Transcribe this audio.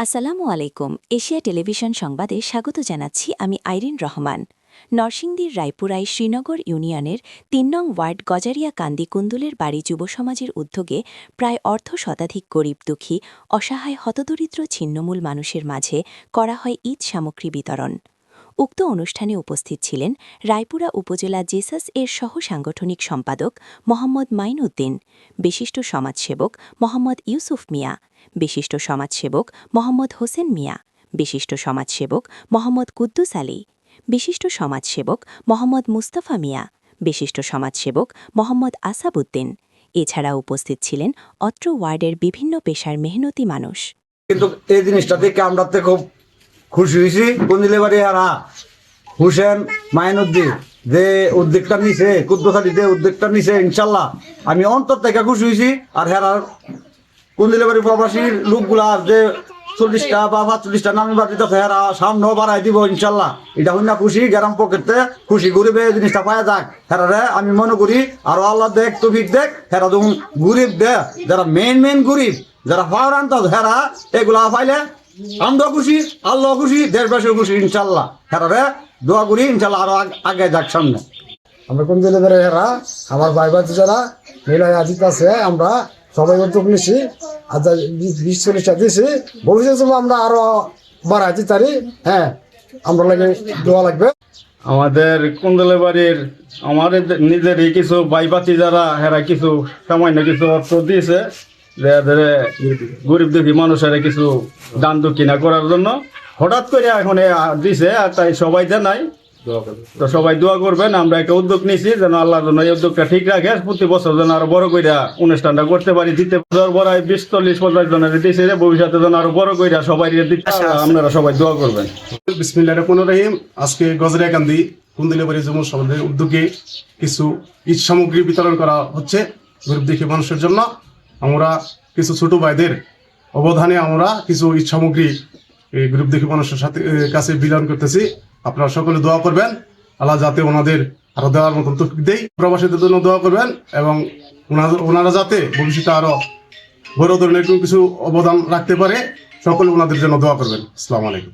আসসালামু আলাইকুম। Asia television সংবাদে স্বাগত জানাচ্ছি আমি আইরিন রহমান। নরসিংদীর রায়পুরায় শ্রীনগর ইউনিয়নের ৩ নং ওয়ার্ড গজারিয়া কান্দি কুন্দুলের বাড়ি যুব সমাজের উদ্যোগে প্রায় অর্ধশতাধিক গরিব দুঃখী অসহায় হতদরিদ্র ছিন্নমূল মানুষের মাঝে করা হয় ঈদ সামগ্রী বিতরণ। উক্ত অনুষ্ঠানে উপস্থিত ছিলেন রায়পুরা উপজেলা জেসাস এর সহ সাংগঠনিক সম্পাদক মোহাম্মদ মাইনউদ্দিন, বিশিষ্ট সমাজসেবক মোহাম্মদ ইউসুফ মিয়া, বিশিষ্ট সমাজসেবক মোহাম্মদ হোসেন মিয়া, বিশিষ্ট সমাজসেবক মোহাম্মদ কুদ্দুস আলী, বিশিষ্ট সমাজসেবক মোহাম্মদ মুস্তফা মিয়া, বিশিষ্ট সমাজসেবক মোহাম্মদ আসাবউদ্দিন। এছাড়া উপস্থিত ছিলেন অত্র ওয়ার্ডের বিভিন্ন পেশার মেহনতি মানুষ। কিন্তু এই জিনিসটা দেখে আমরা খুব খুশি হয়েছি। কুন্দিলে বাড়ি হারা হুসেন মাইনউদ্দিন যে উদ্যোগটা নিছে, কুদ্দুস আলী যে উদ্যোগটা নিছে, ইনশাল্লাহ আমি অন্তর থেকে খুশি হয়েছি। আর হেরার কুন্দিলে বাড়ি প্রবাসী লোকগুলা যে 40টা বা 45টা নামি বাড়িতে হেরা সামনেও বাড়াই দিব ইনশাল্লাহ। এটা হইনা খুশি, গ্রাম পকেটে খুশি গরিবে জিনিসটা পাওয়া যাক। হেরারে আমি মনে করি আরো আল্লাহ দেখ তৌফিক দেখ। হেরা যখন গরিব দে, যারা মেন গরিব, যারা পাওয়ার আনতে হেরা এগুলা পাইলে আমরা খুশি, আল্লাহ খুশি, দেশবাসীও খুশি ইনশাল্লাহ। হেরারে দোয়া করি ইনশাল্লাহ আরো আগে যাক সামনে। আমরা কোন দিলে বেড়ে হেরা আমার ভাই ভাই যারা মিলাই আজিত আছে, আমরা সবাই উদ্যোগ নিছি। আর 20-40টা দিয়েছি, ভবিষ্যতে আমরা আরো বাড়াইতে পারি। হ্যাঁ, আমরা লাগে দোয়া লাগবে। আমাদের কুন্দলে বাড়ির আমাদের নিজেরই কিছু বাইবাতি যারা হেরা কিছু সামান্য কিছু অর্থ দিয়েছে গরিব দুঃখী মানুষের কিছু দান দক্ষিণা করার জন্য। হঠাৎ করে এখন দিছে, আর তাই সবাই জানাই তো সবাই দোয়া করবেন। আমরা একটা উদ্যোগ নিয়েছি যেন আল্লাহর জন্য এই উদ্যোগটা ঠিক রাখে প্রতি বছর যেন আরো বড় করে অনুষ্ঠানটা করতে পারি। দিতে বড় 20-40-50 জনের দিয়েছে, ভবিষ্যতে যেন আরো বড় করে সবাই দিতে, আপনারা সবাই দোয়া করবেন। বিসমিল্লাহির রহমানির রহিম। আজকে গজারিয়া কান্দি কুন্দিলে বাড়ি যুব সমাজের উদ্যোগে কিছু ঈদ সামগ্রী বিতরণ করা হচ্ছে গরিব দুঃখী মানুষের জন্য। আমরা কিছু ছোট ভাইদের অবদানে আমরা কিছু ঈদ সামগ্রী গরিব দুঃখী মানুষের সাথে কাছে বিতরণ করতেছি। আপনারা সকলে দোয়া করবেন, আল্লাহ যাতে ওনাদের আরো দেওয়ার মতন তৌফিক দেয়। প্রবাসীদের জন্য দোয়া করবেন এবং ওনারা যাতে ভবিষ্যতে আরো বড় ধরনের কিছু অবদান রাখতে পারে, সকলে ওনাদের জন্য দোয়া করবেন। আসসালামু আলাইকুম।